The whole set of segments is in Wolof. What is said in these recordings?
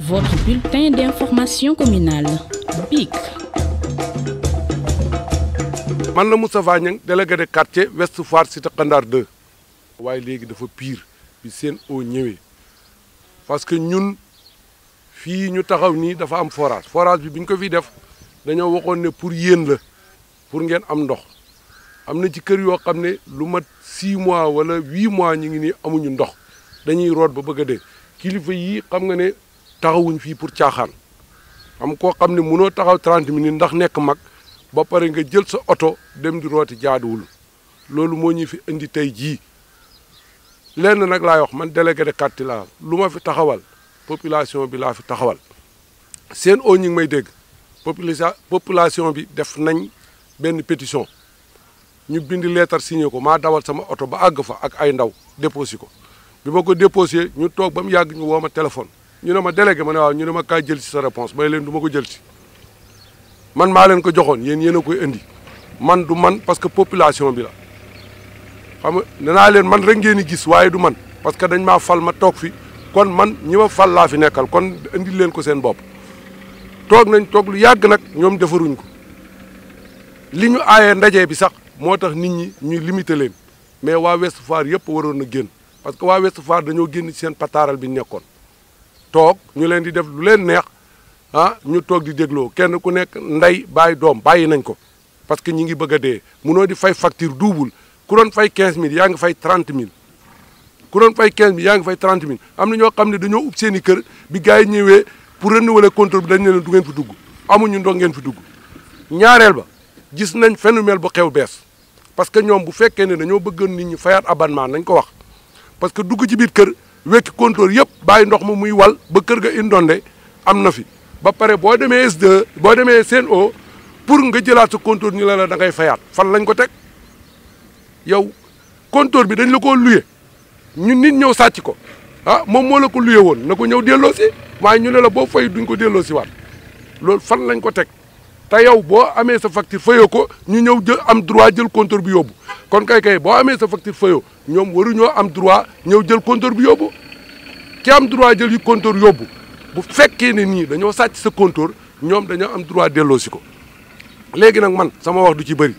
Votre bulletin d'information communale, BIC. Man la Moustapha Niang délégué de quartier Ouest Foire Cité Kandar 2 waaye léegi dafa pire bi seen eau ñëwee parce que ñun fii ñu taxaw nii dafa am forage bi ñu ko fi def dañoo waxoon ne pour yéen la pour ngeen am ndox am na ci kër yoo xam ne lu mat 6 mois wala 8 mois ñu ngi nii amuñu ndox dañuy root ba bëgg a dee kilifa yi xam nga ne taxawuñ fii pour caaxaan am koo xam ne mënoo taxaw 30 minutes ndax nekk mag ba pare nga jël sa oto dem di rooti jaaduwul loolu moo ñu fi indi tey jii lenn nag laay wax man délégué de quartier laa lu ma fi taxawal population bi laa fi taxawal seen o ñi ngi may dégg population bi def nañ benn pétition ñu bind lettre signé ko maa dawal sama oto ba àgg fa ak ay ndaw déposé ko bi ma ko déposé ñu toog ba mu yàgg ñu woo ma téléphone ñu ne ma délégué ma ne waaw ñu ne ma kaay jël si sa réponse may leen du ma ko jël si man maa leen ko joxoon yéen a koy indi man du man parce que population bi la xam nga danaa leen man rek ngeen di gis waaye du man parce que dañ maa fal ma toog fi kon man ñi ma fal laa fi nekkal kon indi leen ko seen bopp toog nañ toog lu yàgg nag ñoom defaruñ ko li ñu aayee ndaje bi sax moo tax nit ñi ñu limité leen mais waa Ouest Foire yëpp waroon na génn parce que waa Ouest Foire dañoo génn ci seen pataaral bi ñu nekkoon toog ñu leen di def lu leen neex ñu toog di dégloo kenn ku nekk ndey bàyyi doom bàyyi nañ ko parce que ñi ngi bëgg a dee munoo di fay facture double ku doon fay 15000 yaa ngi fay 30000 ku doon fay 15000 yaa ngi fay 30000 am na ñoo xam ne dañoo ub seen i kër bi gars yi ñëwee pour renouveler contrat bi dañ ne leen du ngeen fi dugg amuñu ndox ngeen fi dugg ñaareel ba gis nañ phénomène bu xew bees parce que ñoom bu fekkee ne dañoo bëggoon nit ñi fayaat abonnement nañ ko wax parce que dugg ci biir kër wekki compteur yëpp bàyyi ndox ma muy wal ba kër ga indonde am na fi ba pare boo demee S2 boo demee Sen'Eau pour nga jëlaat sa compteur ñu la da ngay fayaat fan lañ ko teg yow compteur bi dañ la koo luye ñun nit ñëw sàcc ko moom moo la ko luye woon na ko ñëw delloo si waaye ñu ne la boo fay duñ ko delloo si waat loolu fan lañ ko teg te yow boo amee sa facture fayoo ko ñu ñëw jël am droit jël compteur bi yóbbu kon kay boo amee sa facture fayoo ñoom waruñoo am droit ñëw jël compteur bi yóbbu ki am droit jël yu compteur yóbbu bu fekkee ne nii dañoo sàcc sa compteur ñoom dañoo am droit delloo si ko léegi nag man sama wax du ci bëri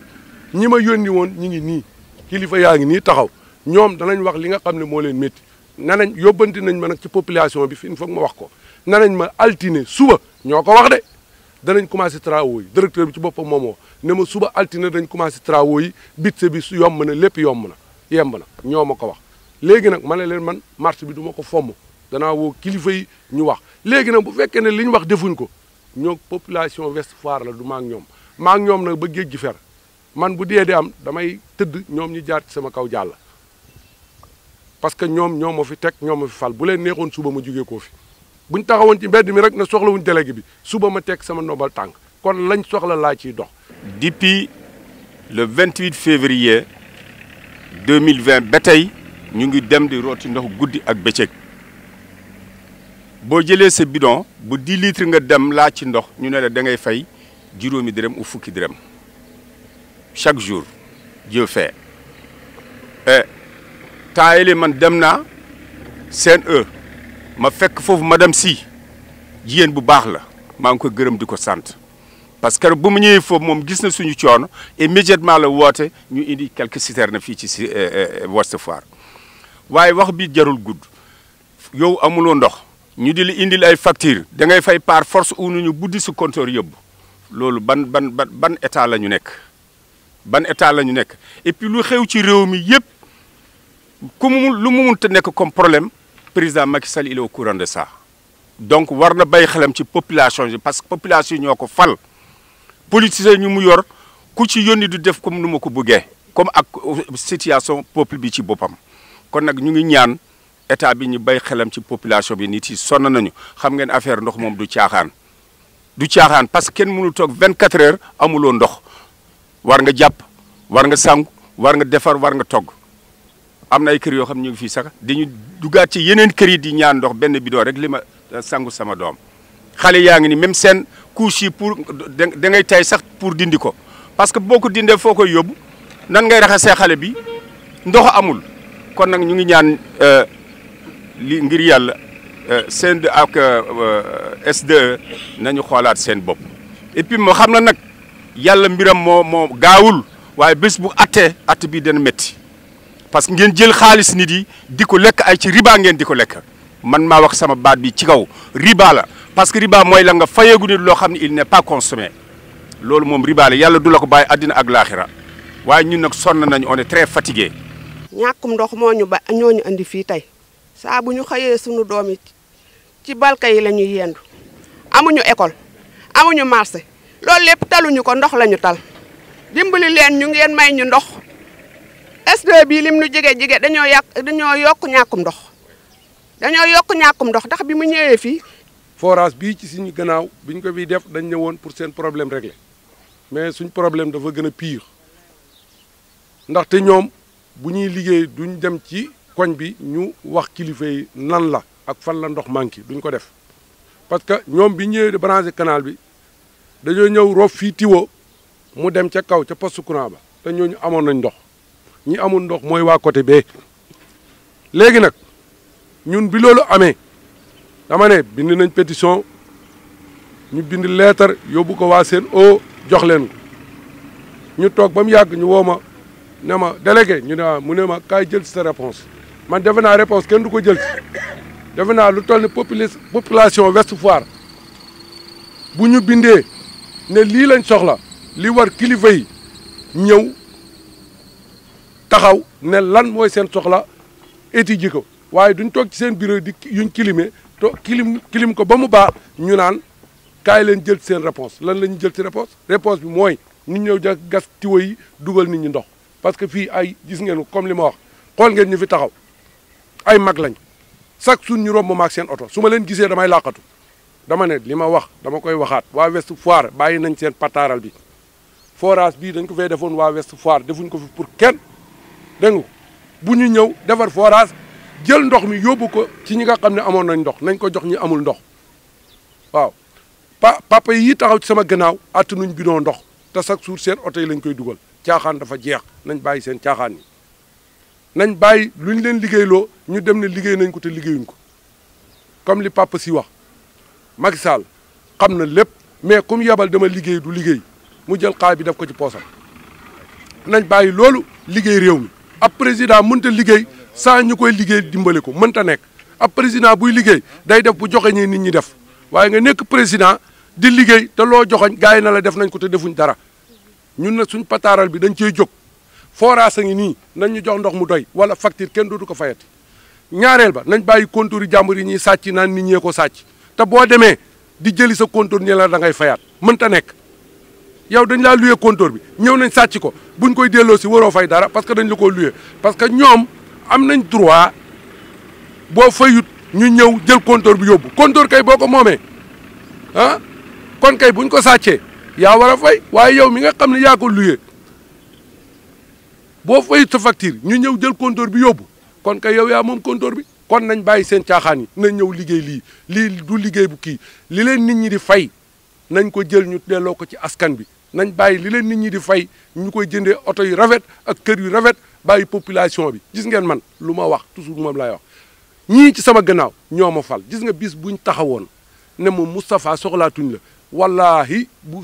ñi ma yónni woon ñi ngi nii kilifa yaa ngi nii taxaw ñoom danañ wax li nga xam ne moo leen métti nanañ yóbbanti nañ ma nag ci population bi fi il faut ma wax ko nanañ ma altine suba ñoo ko wax de danañ commencé travaux yi directeur bi ci boppam moomoo ne ma suba altine dañ commencé travaux yi bitse bi su yomb na lépp yemb na ñoo ma ko wax léegi nag ma ne leen man marché bi du ma ko fomm danaa woo kilifa yi ñu wax léegi nag bu fekkee ne li ñu wax defuñ ko ñoo population Ouest Foire la du maak ñoom nag ba géej gi fer man bu dee di am damay tëdd ñoom ñu jaar ci sama kaw jàll parce que ñoom ñoo ma fi teg ñoo ma fi fal bu leen neexoon suba ma jugee koo fi buñ taxawoon ci mbedd mi rek na soxlawuñ délégué bi suba ma teg sama ndombal tànk kon lañ soxla laa ciy dox. Depuis le 28 février 2020 ba tey ñu ngi dem di rooti ndox guddi ak bëccëg boo jëlee sa bidon bu 10 litres nga dem laa ci ndox ñu ne la da ngay fay juróomi dërëm ou fukki dërëm chaque jour Dieu fait temps yële man dem naa Sen'Eau ma fekk foofu madame si jigéen bu baax la maa ngi ko gërëm di ko sant parce que bu mu ñëwee foofu moom gis na suñu coono immédiatement la woote ñu indi quelques citernes fii ci Ouest Foire waaye wax bi jarul gudd yow amuloo ndox ñu di la indil ay facture da ngay fay par force ou ñu buddi su compteur yóbbu loolu ban état la ñu nekk et puis lu xew ci réew mi yëpp ku lu mu mënta nekk comme problème président Macky Sall il est au courant de ça donc war na bay xelam ci population yi parce que population ñoo ko fal politiciens ñu mu yor ku ci yónni du def comme nu ma ko bëggee comme ak situation peuple bi ci boppam kon nag ñu ngi ñaan état bi ñu bay xelam ci population bi nit yi sonn nañu xam ngeen affaire ndox moom du caaxaan parce que kenn mënul toog 24 heures amuloo ndox war nga jàpp war nga sangu war nga defar war nga togg am na ay kër yoo xam ñu ngi fii sax dañu dugaat ci yeneen kër yi di ñaan ndox benn bidon rek li ma sangu sama doom xale yaa ngi ni même seen couche yi pour da ngay tay sax pour dindi ko parce que boo ko dindee foo koy yóbbu nan ngay raxasee xale bi ndox amul kon nag ñu ngi ñaan li ngir yàlla CND ak SDE nañu xoolaat seen bopp et puis moo xam na nag yàlla mbiram moo gaawul waaye bés bu attee att bi dana métti parce que ngeen jël xaalis nit yi di ko lekk ay ci riba ngeen di ko lekk man maa wax sama baat bi ci kaw riba la parce que riba mooy la nga fayeegu nit loo xam ne il n'est pas consommé loolu moom riba la yàlla du la ko bàyyi àddina ak laaxira waaye ñun nag sonn nañu on est très fatigué. ñàkkum ndox moo ñu andi fii tey saa bu ñu xëyee sunu doom yi ci balka yi la ñuy yendu amuñu école amuñu marché loolu lépp taluñu ko ndox lañu tal dimbali leen ñu ngeen may ñu ndox SDE bii lim nu jege dañoo yokk ñàkkum ndox ndax bi mu ñëwee fii. forage bii ci suñu gannaaw biñ ko fiy def dañ ñëwoon pour seen problème réglé mais suñ problème dafa gën a pire ndaxte ñoom bu ñuy liggéey duñ dem ci koñ bi ñu wax kilifa yi nan la ak fan la ndox manqué duñ ko def parce que ñoom bi ñëwee di branché canal bi dañoo ñëw rof fii tiwo mu dem ca kaw ca poste courant ba te ñooñu amoon nañ ndox ñi amul ndox mooy waa côté bee léegi nag ñun bi loolu amee dama ne bind nañ pétition ñu bind lettre yóbbu ko waa Sen'Eau jox leen ñu toog ba mu yàgg ñu woo ma ne ma délégué ñu ne mu ne ma kaay jël si sa réponse man defe naa réponse kenn du ko jël si defe naa lu toll ni population Ouest Foire bu ñu bindee ne lii lañ soxla li war kilifa yi ñëw taxaw ne lan mooy seen soxla étudier ko waaye duñ toog ci seen bureau di yuñ kilimee to kilim ko ba mu baax ñu naan kaay leen jël seen réponse lan la ñu jël ci réponse bi mooy ñu ñëw gas tiwo yi dugal nit ñi ndox parce que fii ay gis ngeen comme li ma wax xool ngeen ñu fi taxaw ay mag lañ chaque jour ñu romb maag seen oto su ma leen gisee damay làqatu dama ne li ma wax dama koy waxaat waa Ouest Foire bàyyi nañ seen pataaral bi forage bii dañ ko fay defoon waa Ouest Foire defuñ ko fi pour kenn dégg nga bu ñu ñëw defar forage jël ndox mi yóbbu ko ci ñi nga xam ne amoon nañ ndox nañ ko jox ñi amul ndox waaw papa yi taxaw ci sama gannaaw attanuñ bidon ndox te chaque jour seen oto yi lañ koy dugal caaxaan dafa jeex nañ bàyyi seen caaxaan yi nañ bàyyi luñ leen liggéeyloo ñu dem ne liggéey nañ ko te liggéeyuñ ko comme li papa si wax Macky Sall xam na lépp mais comme yebal dama liggéey du liggéey mu jël xaay bi def ko ci poosam nañ bàyyi loolu liggéey réew mi ab président mënta liggéey saa ñu koy liggéey dimbale ko mënta nekk ab président buy liggéey day def bu joxeñee nit ñi def waaye nga nekk président di liggéey te loo joxoñ gars yi na la def nañ ko te defuñ dara ñun nag suñ pataaral bi dañ cey jóg forage a ngi nii nañ ñu jox ndox mu doy wala facture kenn dootu ko fayati ñaareel ba nañ bàyyi compteur yi jàmbur yi ñuy sàcc naan nit ñee ko sàcc te boo demee di jëli sa compteur ñe la da ngay fayaat mënta nekk yow dañ laa luyee compteur bi ñëw nañ sàcc ko buñ koy delloo si waroo fay dara parce que dañ la ko luyee parce que ñoom am nañ droit boo fayut ñu ñëw jël compteur bi yóbbu compteur kay boo ko moomee ah kon kay buñ ko sàccee yaa war a fay waaye yow mi nga xam ne yaa ko luyee boo fayut sa facture ñu ñëw jël compteur bi yóbbu kon kay yow yaa moom compteur bi kon nañ bàyyi seen caaxaan yi nañ ñëw liggéey lii du liggéey bu kii li leen nit ñi di fay nañ ko jël ñu delloo ko ci askan bi nañ bàyyi li leen nit ñi di fay ñu koy jëndee oto yu rafet ak kër yu rafet bàyyi population bi gis ngeen man lu ma wax toujours moom laay wax ñii ci sama gannaaw ñoo ma fal gis nga bis buñ taxawoon ne moom Moustapha soxlaatuñ la wallahi bu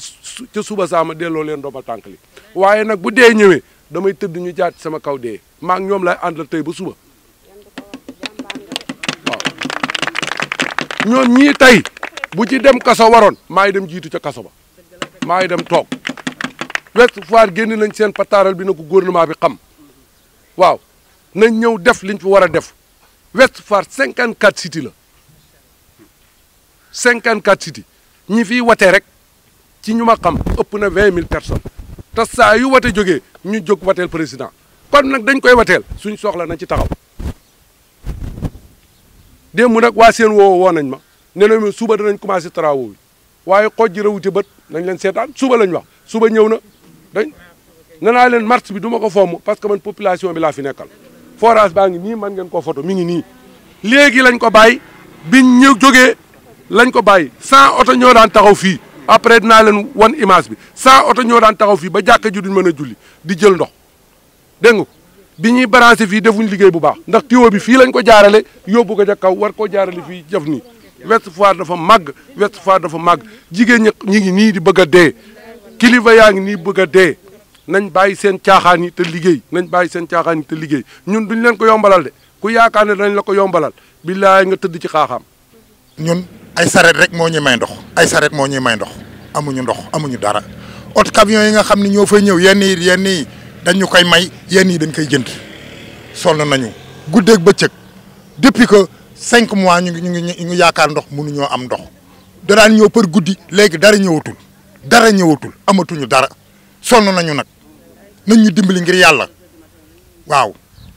ca suba saama delloo leen dooma tànk li waaye nag bu dee ñëwee damay tëdd ñu jaat ci sama kaw dee maa ngi ñoom lay àndal tey ba suba waaw ñoom ñii tey bu ci dem kaso waroon maa ngi dem jiitu ca kaso ba maa ngi dem toog Ouest Foire génn nañ seen pataaral bi na ko gouvernement bi xam waaw nañ ñëw def liñ fi war a def Ouest Foire 54 cité la 54 cité ñi fiy watee rek ci ñu ma xam ëpp na 20 000 personnes te saa yu wate jógee ñu jóg wateel président kon nag dañ koy wateel suñ soxla nañ ci taxaw démb nag waa seen woo nañ ma ne na suba danañ commencé travaux yi waaye xooj ji rawuti bët nañ leen seetaan suba lañ wax suba ñëw na dañ nee naa leen marche bi du ma ko fomm parce que man population bi laa fi nekkal forage baa ngi nii man ngeen ko photo mi ngi nii léegi lañ ko bàyyi biñ ñëw jógee lañ ko bàyyi 100 oto ñoo daan taxaw fii après dinaa leen wan image bi 100 oto ñoo daan taxaw fii ba jàkka ji duñ mën a julli di jël ndox dégg nga bi ñuy branché fii defuñ liggéey bu baax ndax tuyau bi fii lañ ko jaarale yóbbu ko ca kaw war koo jaarale fii jëf nii Ouest Foire dafa màgg Ouest Foire dafa màgg jigéen ñi ngi nii di bëgg a dee kilifa yaa ngi nii bëgg a dee nañ bàyyi seen caaxaan yi te liggéey nañ bàyyi seen caaxaan yi te liggéey ñun duñ leen ko yombalal de ku yaakaar ne dañ la ko yombalal billaay nga tëdd ci xaaxaam. ñun ay saret rek moo ñuy may ndox ay saret moo ñuy may ndox amuñu ndox amuñu dara oto camion yi nga xam ne ñoo fay ñëw yenn yi dañ ñu koy may yenn yi dañ koy jënd sonn nañu guddeeg bëccëg depuis que 5 mois ñu ngi yaakaar ndox mënuñoo am ndox danaan ñëw par guddi léegi dara ñëwatul amatuñu dara sonn nañu nag nañ ñu dimbali ngir yàlla waaw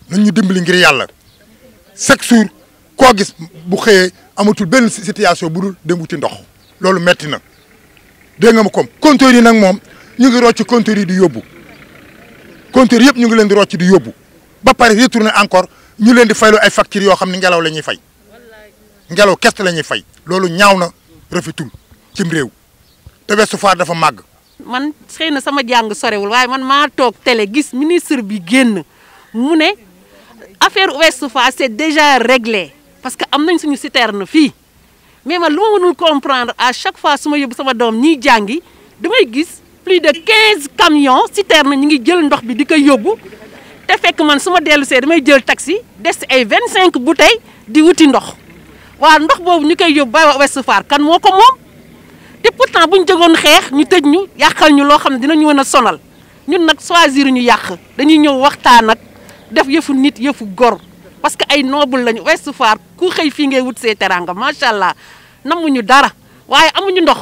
nañ ñu dimbali ngir yàlla chaque jour koo gis bu xëyee amatul benn situation bu dul dem wuti ndox loolu metti na dégg nga ma comme compteur yi nag moom ñu ngi rocc compteur yi di yóbbu compteur yëpp ñu ngi leen di rocc di yóbbu ba pare retourné encore ñu leen di fayloo ay factures yoo xam ne ngelaw la ñuy fay ngelaw kest la ñuy fay loolu ñaaw na rafetul cim réew te Ouest Foire dafa màgg. man xëy na sama jàng sorewul waaye man maa toog télé gis ministre bi génn mu ne affaire Ouest Foire c'est déjà réglé parce que am nañ suñu citerne fii mais man lu ma mënul comprendre à chaque fois su ma yóbbu sama doom ñiy jàngi damay gis plus de 15 camions citerne ñu ngi jël ndox bi di ko yóbbu te fekk man su ma dellu see damay jël taxi des ay 25 bouteilles di wuti ndox waaw ndox boobu ñu koy yóbbu ba waa Ouest Foire kan moo ko moom te pourtant bu ñu jógoon xeex ñu tëj ñu yàqal ñu loo xam ne dinañu mën a sonal ñun nag choisir ñu yàq dañuy ñëw waxtaan ak def yëfu nit yëfu gor parce que ay noble lañu Ouest Foire ku xëy fii ngay wut see teranga macha allah namuñu dara waaye amuñu ndox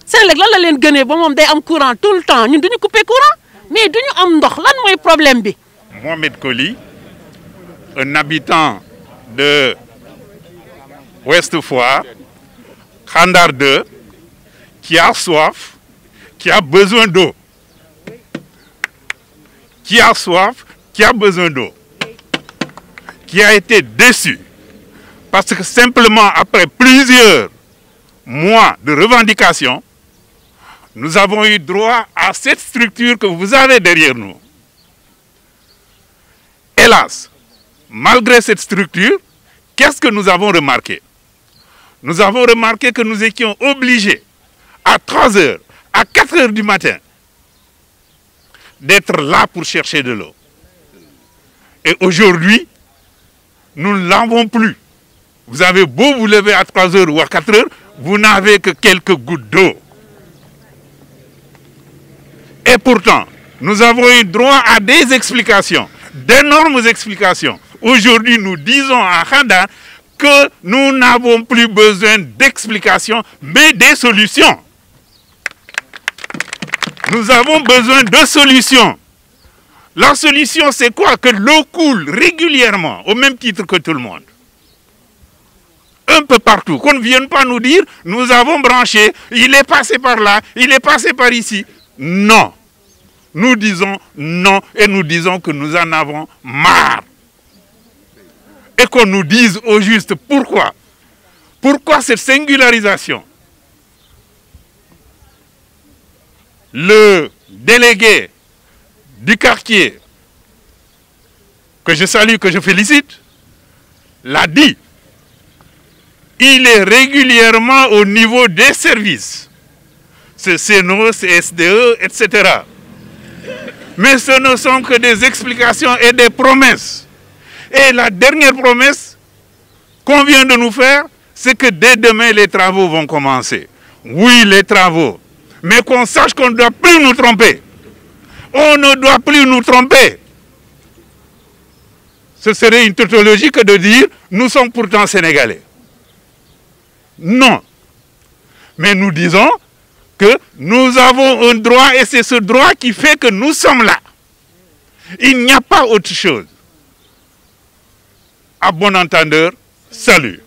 Senelec lan la leen gënee ba moom day am courant tout le temps ñun duñu couper courant mais duñu am ndox lan mooy problème bi. Mohamed Koli, un habitant de Ouest Foire, Khandar 2, qui a soif, qui a besoin d'eau. Qui a soif, qui a besoin d'eau. Qui a été déçu parce que simplement après plusieurs mois de revendications, nous avons eu droit à cette structure que vous avez derrière nous. Hélas, malgré cette structure, qu'est-ce que nous avons remarqué? Nous avons remarqué que nous étions obligés à 3 heures, à 4 heures du matin, d'être là pour chercher de l'eau. Et aujourd'hui, nous ne l'avons plus. Vous avez beau vous lever à 3 heures ou à 4 heures, vous n'avez que quelques gouttes d'eau. Et pourtant, nous avons eu droit à des explications, d'énormes explications. Aujourd'hui, nous disons à Khandar que nous n'avons plus besoin d'explications, mais des solutions. Nous avons besoin de solutions. La solution, c'est quoi? Que l'eau coule régulièrement, au même titre que tout le monde. Un peu partout. Qu'on ne vienne pas nous dire, nous avons branché, il est passé par là, il est passé par ici. Non. Nous disons non et nous disons que nous en avons marre. Et qu'on nous dise au juste pourquoi. Pourquoi cette singularisation? Le délégué du quartier, que je salue, que je félicite, l'a dit. Il est régulièrement au niveau des services. C'est CNO, c'est SDE, etc. Mais ce ne sont que des explications et des promesses. Et la dernière promesse qu'on vient de nous faire, c'est que dès demain, les travaux vont commencer. Oui, les travaux. Mais qu'on sache qu'on ne doit plus nous tromper. On ne doit plus nous tromper. Ce serait une tautologie que de dire « nous sommes pourtant sénégalais ». Non. Mais nous disons que nous avons un droit et c'est ce droit qui fait que nous sommes là. Il n'y a pas autre chose. À bon entendeur, salut.